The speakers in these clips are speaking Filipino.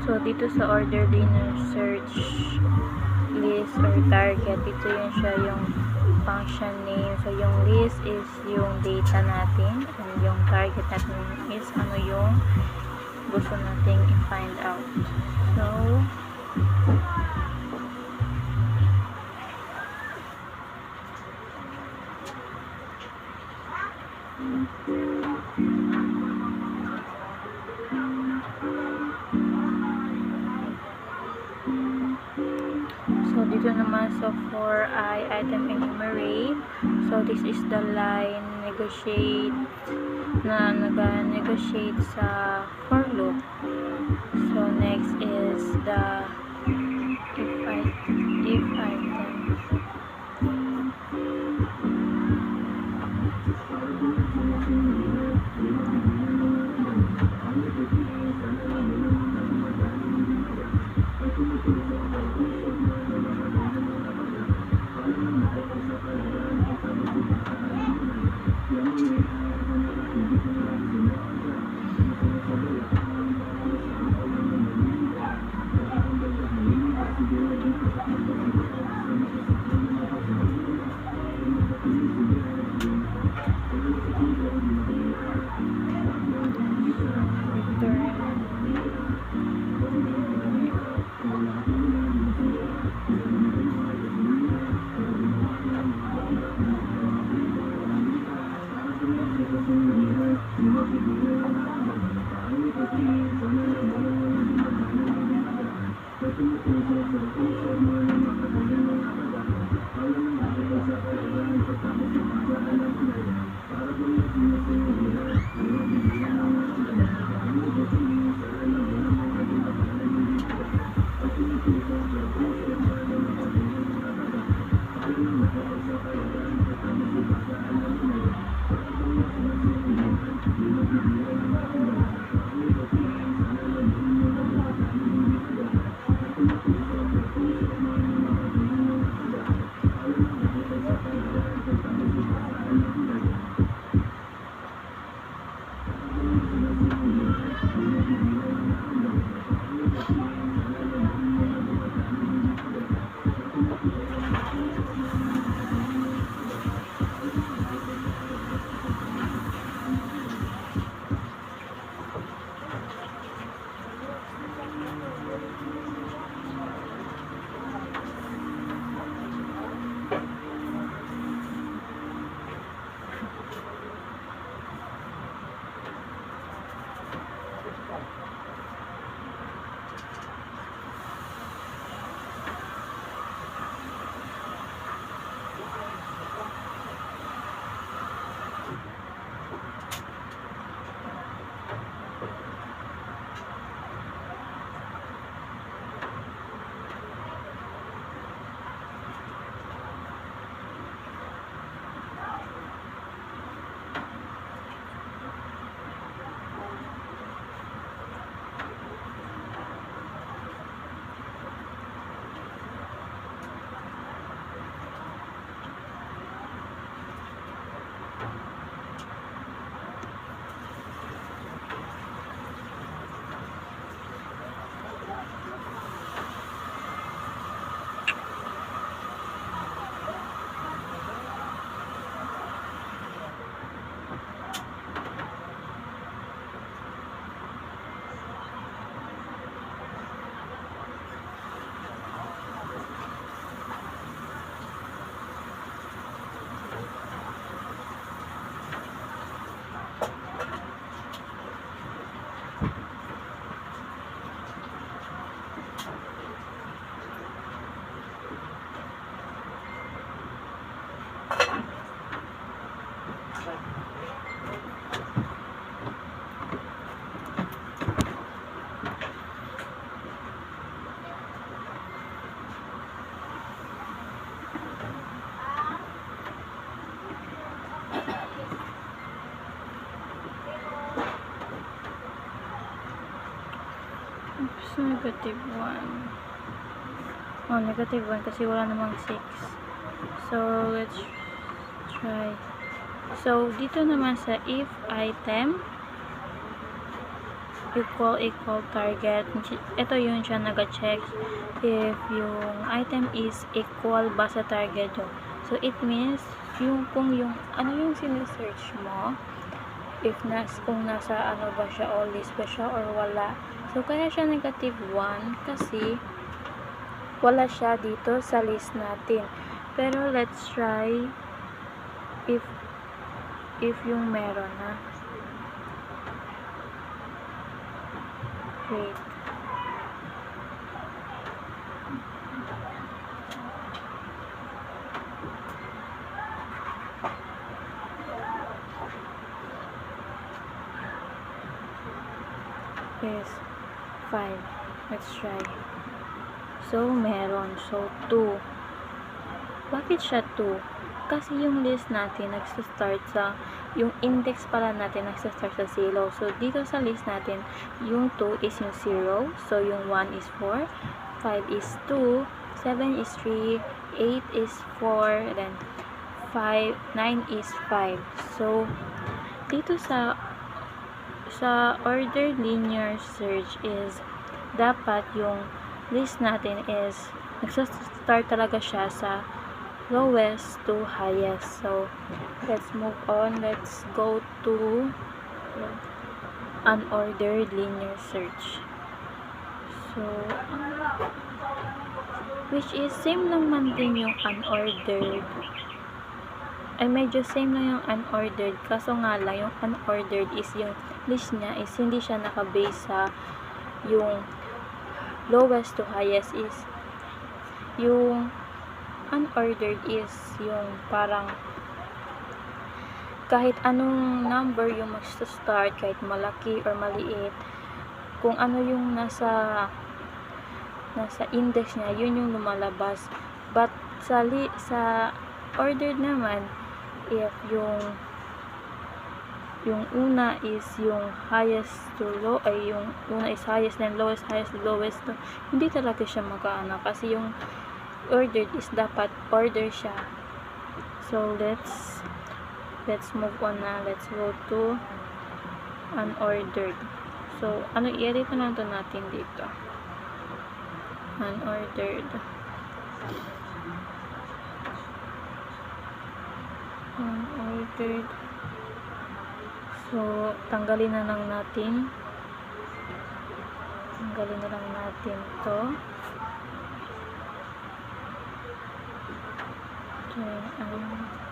So, dito sa order din ng search list or target, dito yun siya yung function name. So, yung list is yung data natin and yung target natin is ano yung gusto nating i-find out. So, dito naman for item enumerate. So, this is the line negotiate na nag-negotiate sa for loop. So, next is the if item. Oops, negative 1. Oh, negative 1 kasi wala namang 6. So, let's try. So, dito naman sa if item, equal target. Ito yun siya nag-check if yung item is equal ba sa target yun. So it means kung yung ano yung sinesearch mo, if kung nasa ano ba siya, all list ba siya or wala. So kaya siya negative 1 kasi wala siya dito sa list natin. Pero let's try if yung meron na. Wait. Yes. 5. Let's try. So, meron. So, 2. Bakit siya 2? Kasi yung list natin nagsa-start sa, yung index pala natin nagsa-start sa 0. So, dito sa list natin, yung 2 is yung 0. So, yung 1 is 4. 5 is 2. 7 is 3. 8 is 4. Then, 9 is 5. So, dito sa ordered linear search is dapat yung list natin is nagsa-start talaga siya sa lowest to highest. So let's move on. Let's go to unordered linear search. So which is same lang man din yung unordered. Ay medyo same lang yung unordered, kaso nga lang yung unordered is yung list niya is hindi siya naka-base sa yung lowest to highest. Is yung unordered is yung parang kahit anong number yung mag-start, kahit malaki or maliit, kung ano yung nasa index niya, yun yung lumalabas. But sa ordered naman, if yung una is yung highest to low, ay yung una is highest, then lowest, highest, lowest, hindi talaga siya mag-aana kasi yung ordered is dapat order siya. So let's move on na. Let's go to unordered. So ano, i-edit na lang to natin dito. Unordered. Unordered. So tanggalin na lang natin to.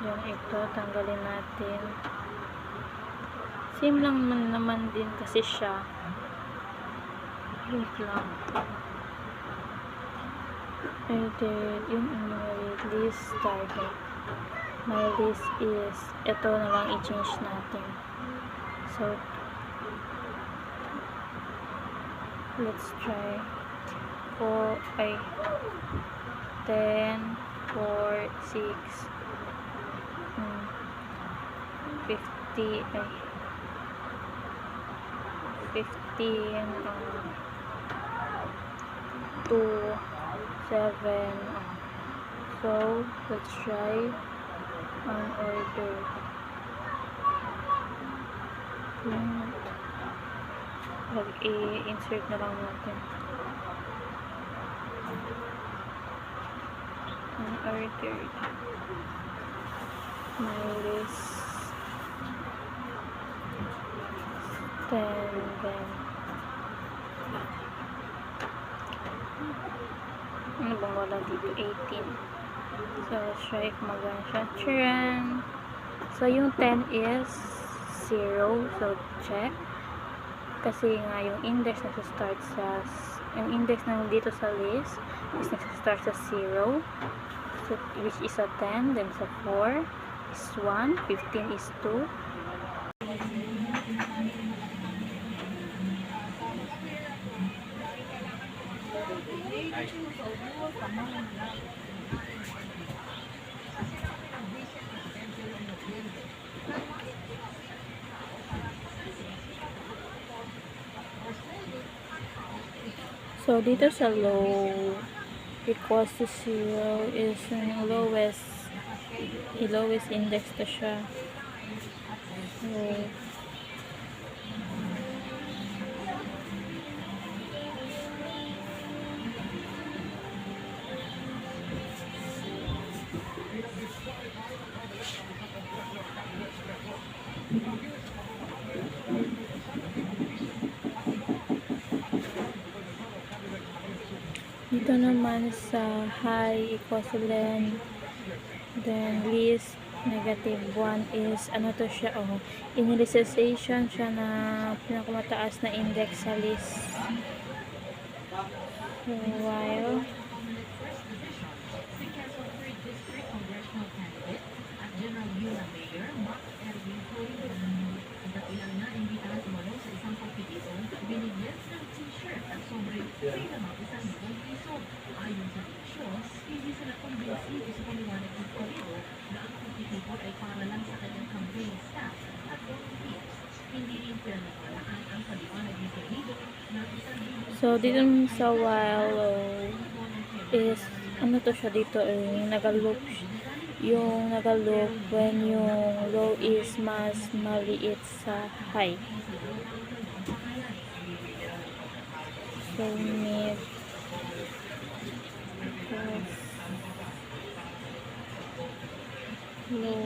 Yung ito, tanggalin natin. Same lang naman din kasi siya. Wait lang. Edit, yung enumerate list target. My list is, ito na lang i-change natin. So, let's try 10, 4, 6, 50, 15, 2, 7. So, let's try unordered. I-insert na lang natin. Unordered. My list 10, then ano bang wala dito? 18. So, let's try kung magana siya. Charan! So, yung 10 is 0. So, check. Kasi nga, yung index nasa-start sa yung index ng dito sa list is nasa-start sa 0. So, which is a 10. Then, sa 4 is 1. 15 is 2. So, dito sa low equals to 0 is yung lowest index to siya. So, dito naman sa high equals to then least -1 is ano to siya, initialization siya na pinakamataas na index sa list. So while so dito sa while is ano to siya dito, yung nagaloop when yung low is mas maliit sa high. So mid plus low.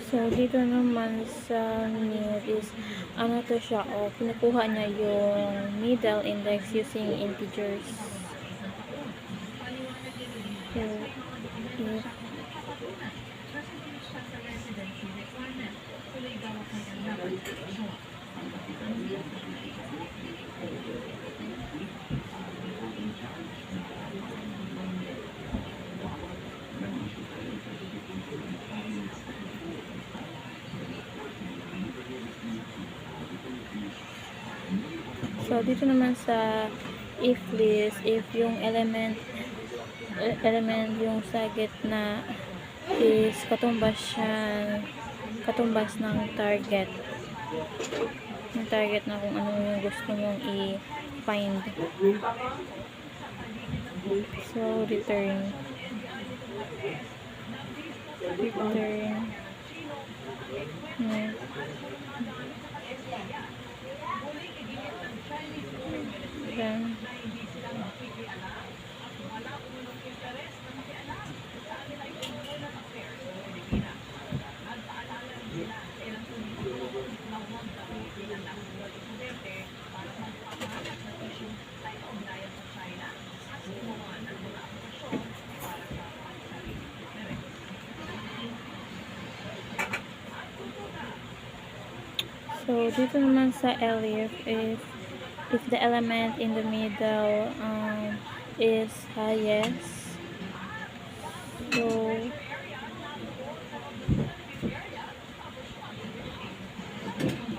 So dito naman sa mid is ano to siya, kinukuha niya yung middle index using integers. So if so dito naman sa if list, if yung element yung sa gitna is katumbas ng target na kung ano yung gusto mong i-find. So return then so dito naman sa elif, if the element in the middle is highest, so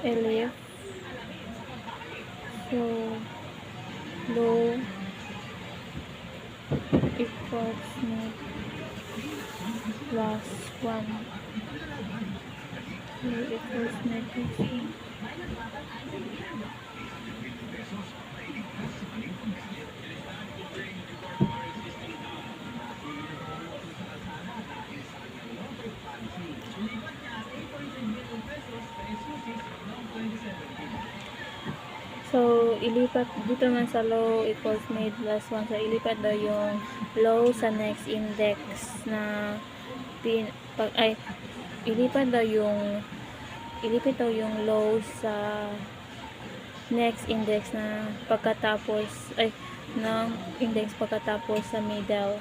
elif, so low equals mid plus 1, low equals mid plus 1. So, ilipat dito naman sa low equals mid plus 1. So, ilipat daw yung low sa next index na ilipat daw yung low sa next index na pagkatapos ng index pagkatapos sa middle.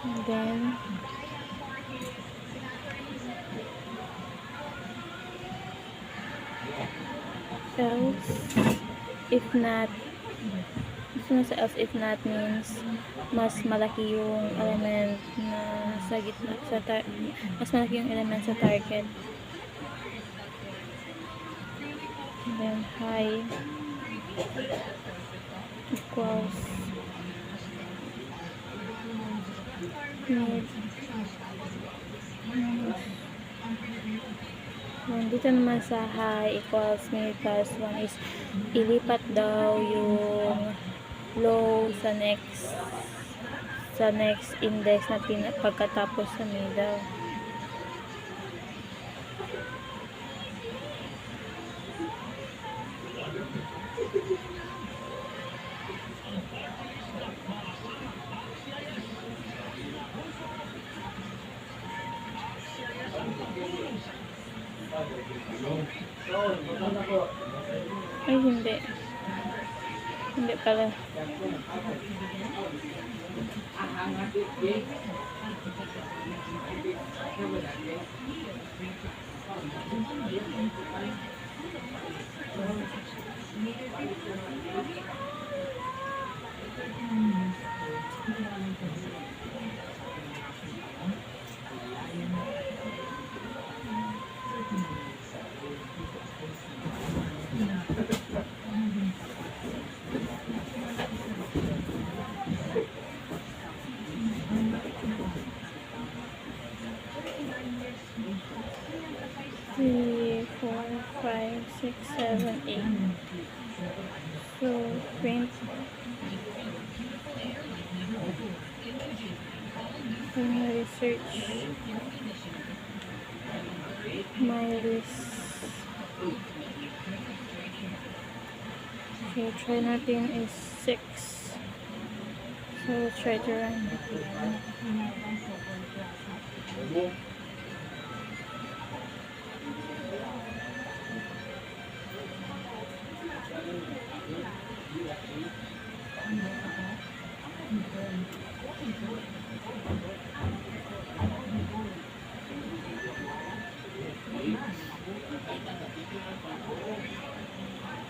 And then else if not, sa else if not means mas malaki yung element na sa gitna mas malaki yung element sa target. And then high equals mid. Dito naman sa high equals mid plus 1 is ilipat daw yung low sa next index na pagkatapos sa middle. Ay, hindi. Hindi pala. Three, four, five, six, seven, eight. So, print. Primary search. My list. So, try natin is 6. So, let's try to run.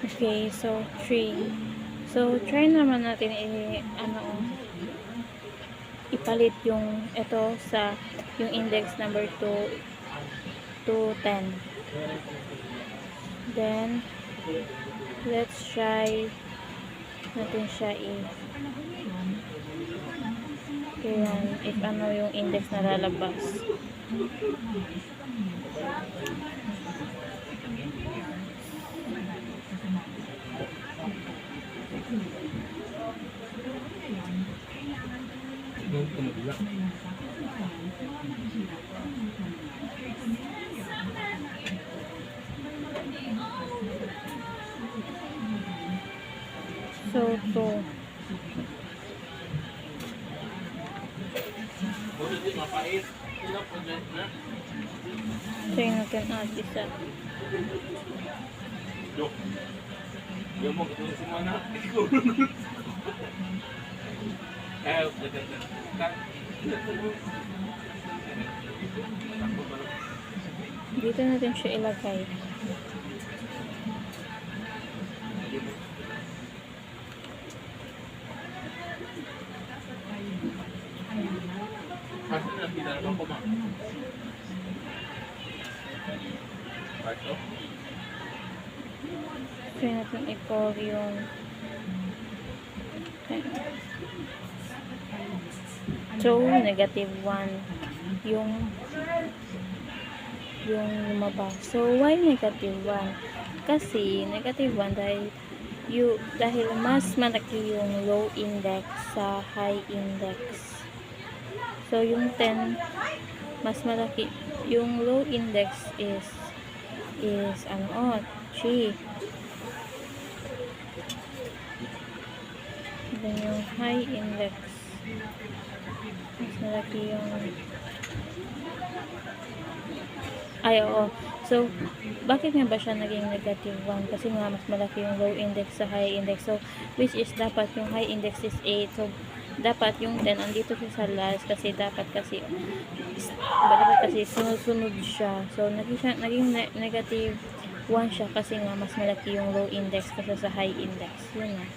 Okay, so 3. So, try naman natin ipalit yung ito sa yung index number 2 to 10. Then, let's try natin siya ayan, if ano yung index na lalabas. So, 2. Try natin isa. Dito natin siya ilagay. Try natin i-call yung so negative 1 yung lumabas. So why negative 1? Kasi negative 1 dahil mas malaki yung low index sa high index. So yung 10 mas malaki, yung low index is 3. Then yung high index mas malaki yung oo. So, bakit nga ba siya naging negative 1? Kasi nga mas malaki yung low index sa high index. So, which is dapat yung high index is 8. So, dapat yung 10 andito siya sa last kasi dapat kasi sunod-sunod siya. So, naging negative 1 siya kasi nga mas malaki yung low index kasi sa high index. Yun na.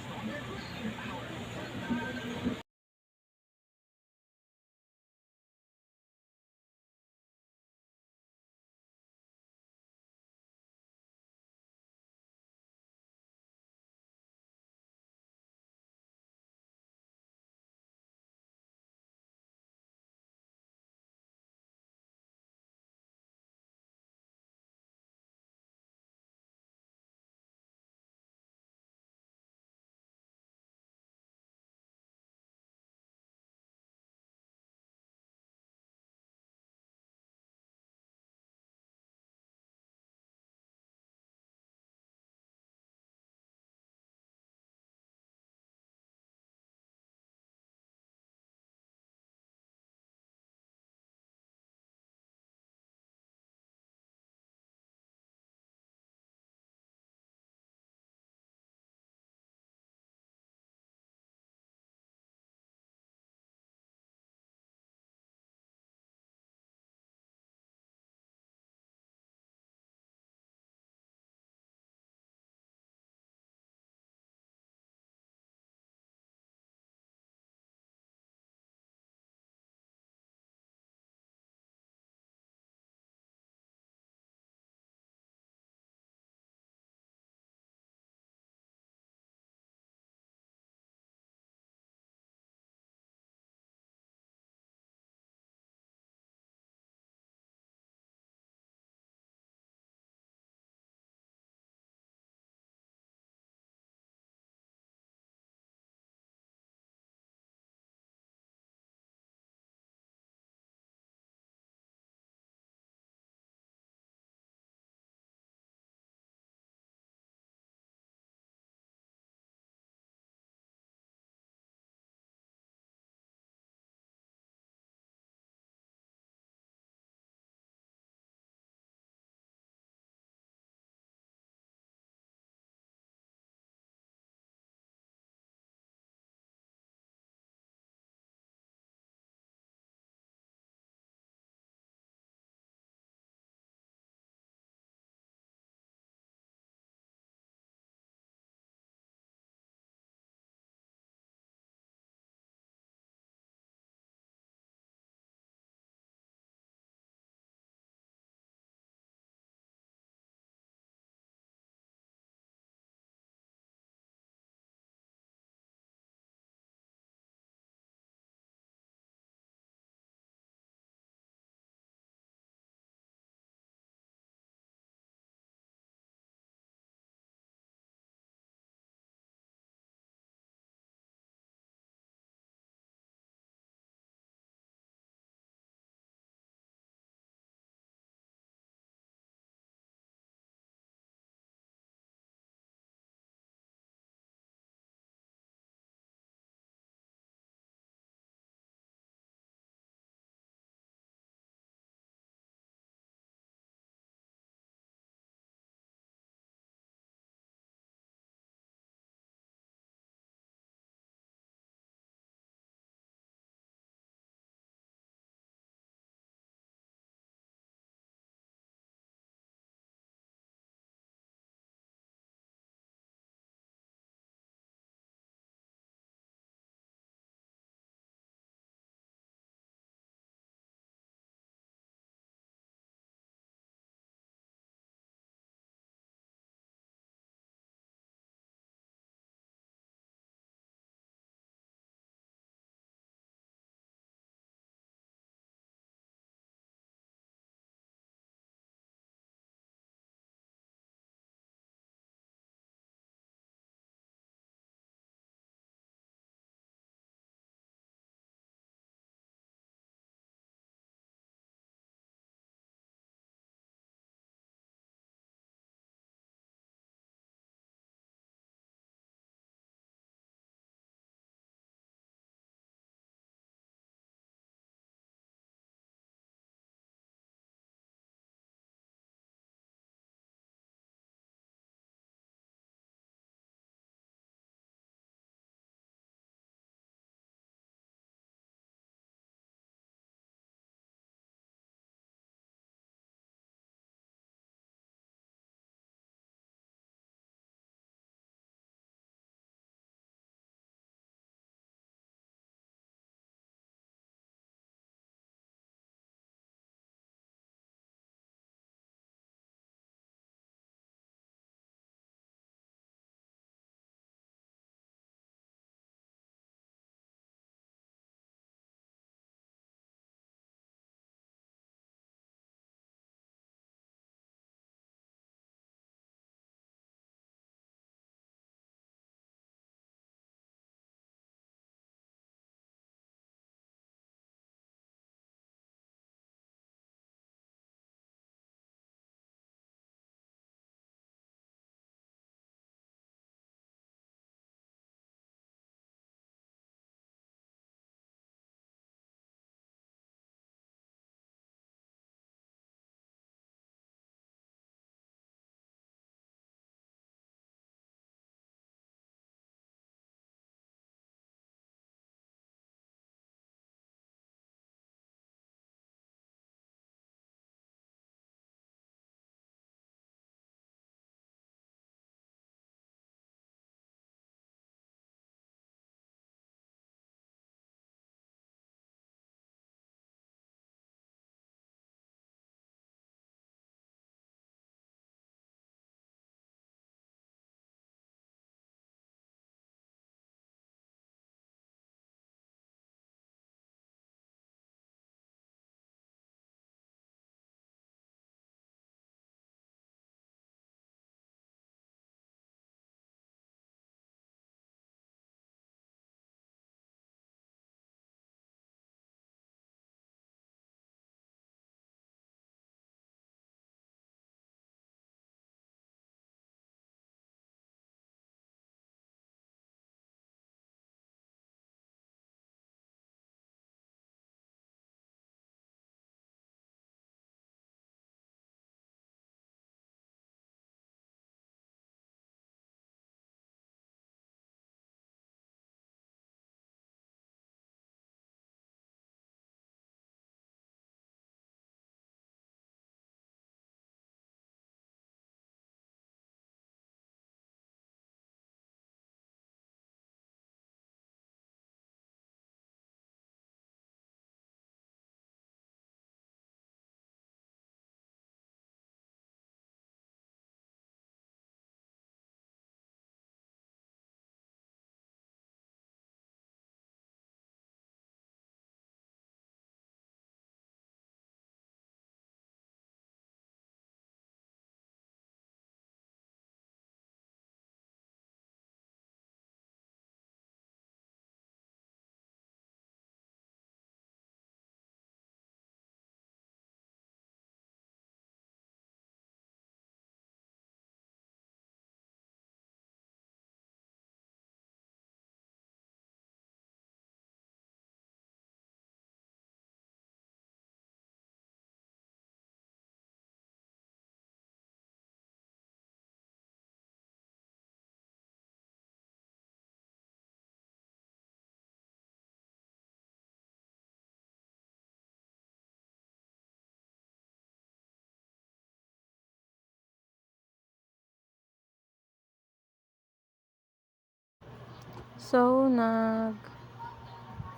So,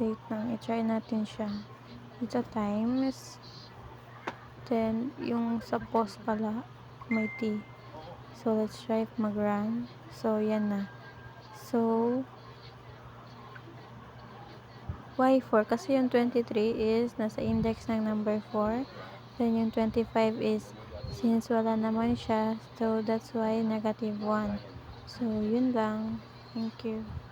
wait lang, i-try natin siya. Ito times, then, yung sa pause pala, may T. So, let's try if mag-run. So, yan na. So, why 4? Kasi yung 23 is nasa index ng number 4. Then, yung 25 is, since wala naman siya, so that's why negative 1. So, yun lang. Thank you.